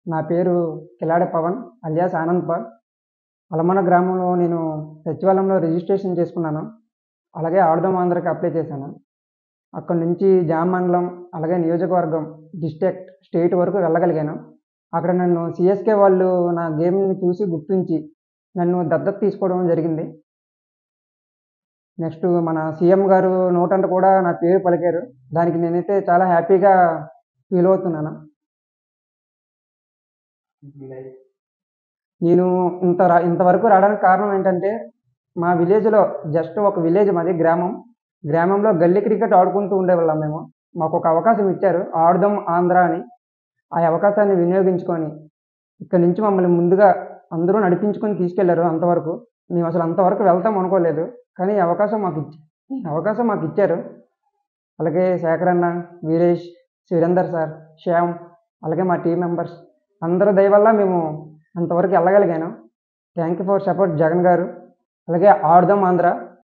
నా పేరు కిలాడి పవన్ అలియాస్ ఆనంద్. అలమన గ్రామంలో నేను సచివాలయంలో రిజిస్ట్రేషన్ చేసుకున్నాను. అలాగే ఆడుదాం ఆంధ్రాకి అప్లై చేశాను. అక్కడి నుంచి జామ మండలం, అలాగే నియోజకవర్గం, డిస్ట్రిక్ట్, స్టేట్ వరకు వెళ్ళగలిగాను. అక్కడ నన్ను సీఎస్‌కే వాళ్ళు నా గేమ్‌ని చూసి గుర్తించి నన్ను దత్తత తీసుకోవడం జరిగింది. నెక్స్ట్ మన సీఎం గారు నోటంట కూడా నా పేరు పలికారు. దానికి నేనైతే చాలా హ్యాపీగా ఫీల్ అవుతున్నాను. నేను ఇంతవరకు రావడానికి కారణం ఏంటంటే, మా విలేజ్‌లో జస్ట్ ఒక విలేజ్ మాది గ్రామం. గ్రామంలో గల్లీ క్రికెట్ ఆడుకుంటూ ఉండేవాళ్ళం మేము. మాకొక అవకాశం ఇచ్చారు. ఆడుదాం ఆంధ్ర అని. ఆ అవకాశాన్ని వినియోగించుకొని, ఇక్కడి నుంచి మమ్మల్ని ముందుగా అందరూ నడిపించుకొని తీసుకెళ్లారు అంతవరకు. మేమసలు అంతవరకు వెళ్తాం అనుకోలేదు. కానీ ఈ అవకాశం మాకిచ్చారు. అలాగే శేఖర్ అన్న, వీరేష్, సురేందర్ సార్, శ్యామ్, అలాగే మా టీమ్ మెంబర్స్ అందరి దయ వల్ల మేము అంతవరకు వెళ్ళగలిగాను. Thank you for support Jagan గారు. అలాగే ఆడుదాం ఆంధ్ర.